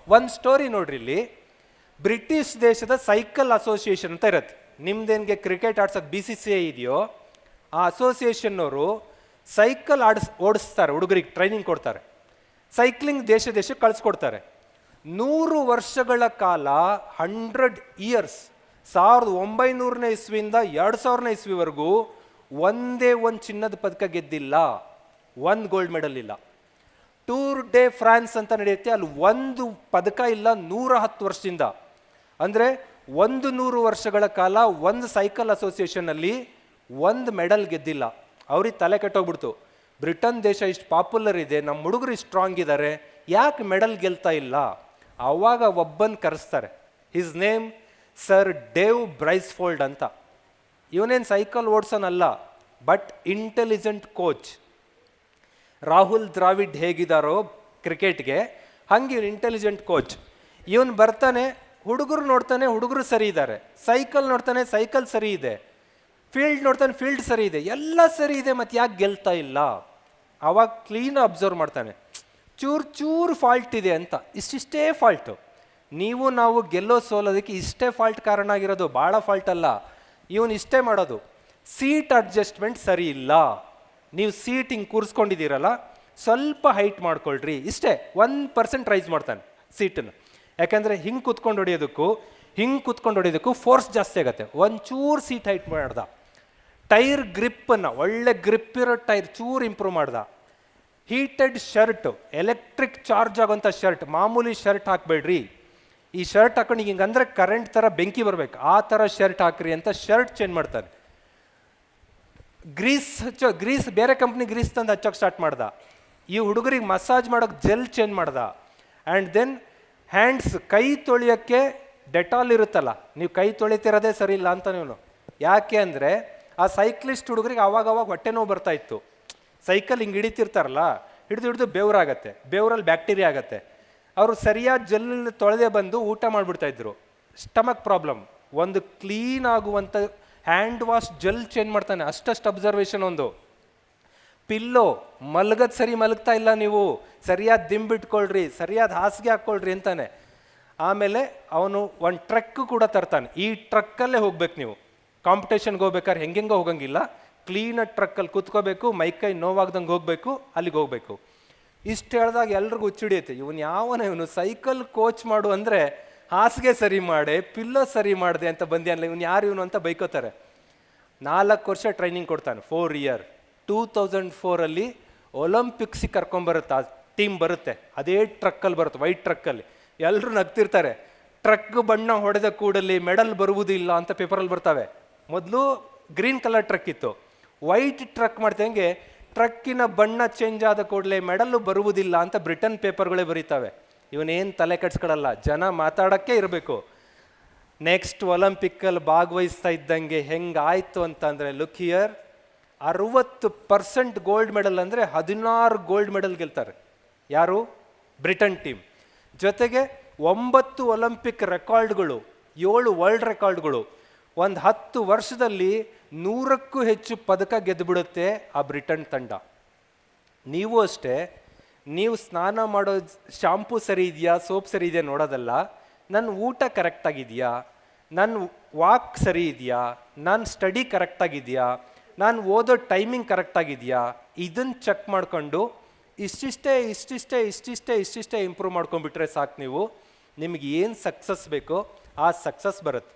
ಒಂದು ಸ್ಟೋರಿ ನೋಡ್ರಿ ಇಲ್ಲಿ. ಬ್ರಿಟಿಷ್ ದೇಶದ ಸೈಕಲ್ ಅಸೋಸಿಯೇಷನ್ ಅಂತ ಇರತ್ತೆ. ನಿಮ್ದೇನಿಗೆ ಕ್ರಿಕೆಟ್ ಆಡ್ಸೋಕೆ BCCI ಇದೆಯೋ ಆ ಅಸೋಸಿಯೇಷನ್ನವರು ಸೈಕಲ್ ಓಡಿಸ್ತಾರೆ, ಹುಡುಗರಿಗೆ ಟ್ರೈನಿಂಗ್ ಕೊಡ್ತಾರೆ, ಸೈಕ್ಲಿಂಗ್ ದೇಶಕ್ಕೆ ಕಳಿಸ್ಕೊಡ್ತಾರೆ. 100 ವರ್ಷಗಳ ಕಾಲ 100 ಇಯರ್ಸ್ 1900ನೇ ಇಸ್ವಿಯಿಂದ 2000ನೇ ಇಸ್ವಿವರೆಗೂ ಒಂದೇ ಒಂದು ಚಿನ್ನದ ಪದಕ ಗೆದ್ದಿಲ್ಲ, ಒಂದು ಗೋಲ್ಡ್ ಮೆಡಲ್ ಇಲ್ಲ. ಟೂರ್ ಡೆ ಫ್ರಾನ್ಸ್ ಅಂತ ನಡೆಯುತ್ತೆ, ಅಲ್ಲಿ ಒಂದು ಪದಕ ಇಲ್ಲ 110 ವರ್ಷದಿಂದ. ಅಂದರೆ 100 ವರ್ಷಗಳ ಕಾಲ ಒಂದು ಸೈಕಲ್ ಅಸೋಸಿಯೇಷನಲ್ಲಿ ಒಂದು ಮೆಡಲ್ ಗೆದ್ದಿಲ್ಲ. ಅವ್ರಿಗೆ ತಲೆ ಕೆಟ್ಟೋಗ್ಬಿಡ್ತು, ಬ್ರಿಟನ್ ದೇಶ ಇಷ್ಟು ಪಾಪ್ಯುಲರ್ ಇದೆ, ನಮ್ಮ ಹುಡುಗರು ಇಷ್ಟು ಸ್ಟ್ರಾಂಗ್ ಇದ್ದಾರೆ, ಯಾಕೆ ಮೆಡಲ್ ಗೆಲ್ತಾ ಇಲ್ಲ? ಆವಾಗ ಒಬ್ಬನ್ ಕರೆಸ್ತಾರೆ, his name sir Dave Brailsford ಅಂತ. ಇವನೇನು ಸೈಕಲ್ ಓಡ್ಸೋನಲ್ಲ, but intelligent coach. Rahul Dravid ಹೇಗಿದ್ದಾರೋ ಕ್ರಿಕೆಟ್ಗೆ, ಹಂಗೆ ಇವನು ಇಂಟೆಲಿಜೆಂಟ್ ಕೋಚ್. ಇವನು ಬರ್ತಾನೆ, ಹುಡುಗರು ನೋಡ್ತಾನೆ, ಹುಡುಗರು ಸರಿ ಇದ್ದಾರೆ, ಸೈಕಲ್ ನೋಡ್ತಾನೆ, ಸೈಕಲ್ ಸರಿ ಇದೆ, ಫೀಲ್ಡ್ ನೋಡ್ತಾನೆ, ಫೀಲ್ಡ್ ಸರಿ ಇದೆ, ಎಲ್ಲ ಸರಿ ಇದೆ, ಮತ್ತು ಯಾಕೆ ಗೆಲ್ತಾ ಇಲ್ಲ? ಆವಾಗ ಕ್ಲೀನ್ ಅಬ್ಸರ್ವ್ ಮಾಡ್ತಾನೆ, ಚೂರು ಫಾಲ್ಟ್ ಇದೆ ಅಂತ. ಇಷ್ಟಿಷ್ಟೇ ಫಾಲ್ಟು. ನೀವು ನಾವು ಗೆಲ್ಲೋ ಸೋಲೋದಕ್ಕೆ ಇಷ್ಟೇ ಫಾಲ್ಟ್ ಕಾರಣ ಆಗಿರೋದು, ಭಾಳ ಫಾಲ್ಟ್ ಅಲ್ಲ. ಇವನು ಇಷ್ಟೇ ಮಾಡೋದು, ಸೀಟ್ ಅಡ್ಜಸ್ಟ್ಮೆಂಟ್ ಸರಿ ಇಲ್ಲ, ನೀವು ಸೀಟ್ ಹಿಂಗೆ ಕೂರಿಸ್ಕೊಂಡಿದ್ದೀರಲ್ಲ, ಸ್ವಲ್ಪ ಹೈಟ್ ಮಾಡ್ಕೊಳ್ರಿ, ಇಷ್ಟೇ. 1% ರೈಸ್ ಮಾಡ್ತಾನೆ ಸೀಟನ್ನು. ಯಾಕಂದರೆ ಹಿಂಗೆ ಕೂತ್ಕೊಂಡು ಹೊಡೆಯೋದಕ್ಕೂ ಫೋರ್ಸ್ ಜಾಸ್ತಿ ಆಗುತ್ತೆ. ಒಂಚೂರು ಸೀಟ್ ಹೈಟ್ ಮಾಡ್ದ. ಟೈರ್ ಗ್ರಿಪ್ಪನ್ನು, ಒಳ್ಳೆ ಗ್ರಿಪ್ ಇರೋ ಟೈರ್ ಚೂರು ಇಂಪ್ರೂವ್ ಮಾಡ್ದ. ಹೀಟೆಡ್ ಶರ್ಟ್, ಎಲೆಕ್ಟ್ರಿಕ್ ಚಾರ್ಜ್ ಆಗೋಂಥ ಶರ್ಟ್, ಮಾಮೂಲಿ ಶರ್ಟ್ ಹಾಕಬೇಡ್ರಿ, ಈ ಶರ್ಟ್ ಹಾಕೊಂಡು ಹಿಂಗಂದ್ರೆ ಕರೆಂಟ್ ಥರ ಬೆಂಕಿ ಬರಬೇಕು, ಆ ಥರ ಶರ್ಟ್ ಹಾಕ್ರಿ ಅಂತ ಶರ್ಟ್ ಚೇಂಜ್ ಮಾಡ್ತಾನೆ. ಗ್ರೀಸ್ ಬೇರೆ ಕಂಪ್ನಿ ಗ್ರೀಸ್ ತಂದು ಹಚ್ಚೋಕೆ ಸ್ಟಾರ್ಟ್ ಮಾಡ್ದ. ಈ ಹುಡುಗರಿಗೆ ಮಸಾಜ್ ಮಾಡೋಕೆ ಜೆಲ್ ಚೇಂಜ್ ಮಾಡ್ದ. ಆ್ಯಂಡ್ ದೆನ್ ಹ್ಯಾಂಡ್ಸ್, ಕೈ ತೊಳೆಯೋಕ್ಕೆ ಡೆಟಾಲ್ ಇರುತ್ತಲ್ಲ, ನೀವು ಕೈ ತೊಳಿತಿರೋದೇ ಸರಿ ಇಲ್ಲ ಅಂತ ನೀವು. ಯಾಕೆ ಅಂದರೆ ಆ ಸೈಕ್ಲಿಸ್ಟ್ ಹುಡುಗರಿಗೆ ಆವಾಗ ಹೊಟ್ಟೆ ನೋವು ಬರ್ತಾ ಇತ್ತು. ಸೈಕಲ್ ಹಿಂಗೆ ಹಿಡಿತಿರ್ತಾರಲ್ಲ, ಹಿಡಿದು ಬೆವರಾಗತ್ತೆ, ಬೆವರಲ್ಲಿ ಬ್ಯಾಕ್ಟೀರಿಯಾ ಆಗತ್ತೆ. ಅವರು ಸರಿಯಾದ ಜೆಲ್ ತೊಳೆದೇ ಬಂದು ಊಟ ಮಾಡಿಬಿಡ್ತಾಯಿದ್ರು. Stomach problem. ಒಂದು ಕ್ಲೀನ್ ಆಗುವಂಥ ಹ್ಯಾಂಡ್ ವಾಶ್ ಜೆಲ್ ಚೇಂಜ್ ಮಾಡ್ತಾನೆ. ಅಷ್ಟಷ್ಟು ಅಬ್ಸರ್ವೇಷನ್. ಒಂದು ಪಿಲ್ಲೋ, ಮಲಗದ್ ಸರಿ ಮಲಗ್ತಾ ಇಲ್ಲ ನೀವು, ಸರಿಯಾದ ದಿಂಬಿಟ್ಕೊಳ್ರಿ, ಸರಿಯಾದ ಹಾಸಿಗೆ ಹಾಕ್ಕೊಳ್ರಿ ಅಂತಾನೆ. ಆಮೇಲೆ ಅವನು ಒಂದು ಟ್ರಕ್ ಕೂಡ ತರ್ತಾನೆ. ಈ ಟ್ರಕ್ಕಲ್ಲೇ ಹೋಗ್ಬೇಕು ನೀವು, ಕಾಂಪಿಟೇಷನ್ಗೆ ಹೋಗ್ಬೇಕಾದ್ರೆ ಹೆಂಗೆಂಗೋ ಹೋಗಂಗಿಲ್ಲ, ಕ್ಲೀನಾಗಿ ಟ್ರಕ್ಕಲ್ಲಿ ಕೂತ್ಕೋಬೇಕು, ಮೈಕೈ ನೋವಾಗ್ದಂಗೆ ಹೋಗಬೇಕು, ಅಲ್ಲಿಗೆ ಹೋಗಬೇಕು. ಇಷ್ಟು ಹೇಳಿದಾಗ ಎಲ್ರಿಗೂ ಹುಚ್ಚಿಡಿಯುತ್ತೆ, ಇವನು ಸೈಕಲ್ ಕೋಚ್ ಮಾಡು ಅಂದರೆ ಹಾಸಿಗೆ ಸರಿ ಮಾಡೆ, ಪಿಲ್ಲೋ ಸರಿ ಮಾಡಿದೆ ಅಂತ ಬಂದ್ಯಾನಲ್ಲ, ಇವನು ಯಾರು ಇವನು ಅಂತ ಬೈಕೋತಾರೆ. 4 ವರ್ಷ ಟ್ರೈನಿಂಗ್ ಕೊಡ್ತಾನೆ, 4 ಇಯರ್. 2004 ಒಲಿಂಪಿಕ್ಸಿಗೆ ಕರ್ಕೊಂಬರುತ್ತೆ, ಆ ಟೀಮ್ ಬರುತ್ತೆ, ಅದೇ ಟ್ರಕ್ಕಲ್ಲಿ ಬರುತ್ತೆ, ವೈಟ್ ಟ್ರಕ್ಕಲ್ಲಿ. ಎಲ್ಲರೂ ನಗ್ತಿರ್ತಾರೆ, ಟ್ರಕ್ ಬಣ್ಣ ಹೊಡೆದ ಕೂಡಲೇ ಮೆಡಲ್ ಬರುವುದಿಲ್ಲ ಅಂತ ಪೇಪರಲ್ಲಿ ಬರ್ತವೆ. ಮೊದಲು ಗ್ರೀನ್ ಕಲರ್ ಟ್ರಕ್ ಇತ್ತು, ವೈಟ್ ಟ್ರಕ್ ಮಾಡ್ದಂಗೆ ಟ್ರಕ್ಕಿನ ಬಣ್ಣ ಚೇಂಜ್ ಆದ ಕೂಡಲೇ ಮೆಡಲ್ಲು ಬರುವುದಿಲ್ಲ ಅಂತ ಬ್ರಿಟನ್ ಪೇಪರ್ಗಳೇ ಬರೀತವೆ. ಇವನೇನು ತಲೆ ಕೆಡ್ಸ್ಕೊಳ್ಳಲ್ಲ, ಜನ ಮಾತಾಡೋಕ್ಕೆ ಇರಬೇಕು. ನೆಕ್ಸ್ಟ್ ಒಲಿಂಪಿಕ್ಕಲ್ಲಿ ಭಾಗವಹಿಸ್ತಾ ಇದ್ದಂಗೆ ಹೆಂಗಾಯಿತು ಅಂತಂದರೆ, ಲುಕ್ ಹಿಯರ್, 60% ಗೋಲ್ಡ್ ಮೆಡಲ್ ಅಂದರೆ 16 ಗೋಲ್ಡ್ ಮೆಡಲ್ ಗೆಲ್ತಾರೆ. ಯಾರು? Britain team. ಜೊತೆಗೆ 9 ಒಲಿಂಪಿಕ್ ರೆಕಾರ್ಡ್ಗಳು, 7 ವರ್ಲ್ಡ್ ರೆಕಾರ್ಡ್ಗಳು. ಒಂದು 10 ವರ್ಷದಲ್ಲಿ 100ಕ್ಕೂ ಹೆಚ್ಚು ಪದಕ ಗೆದ್ದುಬಿಡುತ್ತೆ ಆ ಬ್ರಿಟನ್ ತಂಡ. ನೀವು ಅಷ್ಟೇ, ನೀವು ಸ್ನಾನ ಮಾಡೋ ಶಾಂಪೂ ಸರಿ ಇದೆಯಾ, ಸೋಪ್ ಸರಿ ಇದೆಯಾ ನೋಡೋದಲ್ಲ, ನನ್ನ ಊಟ ಕರೆಕ್ಟಾಗಿದೆಯಾ, ನನ್ನ ವಾಕ್ ಸರಿ ಇದೆಯಾ, ನನ್ನ ಸ್ಟಡಿ ಕರೆಕ್ಟಾಗಿದೆಯಾ, ನಾನು ಓದೋ ಟೈಮಿಂಗ್ ಕರೆಕ್ಟಾಗಿದೆಯಾ, ಇದನ್ನು ಚೆಕ್ ಮಾಡಿಕೊಂಡು ಇಷ್ಟಿಷ್ಟೇ ಇಂಪ್ರೂವ್ ಮಾಡ್ಕೊಂಡ್ಬಿಟ್ರೆ ಸಾಕು. ನಿಮಗೆ ಏನು ಸಕ್ಸಸ್ ಬೇಕೋ ಆ ಸಕ್ಸಸ್ ಬರುತ್ತೆ.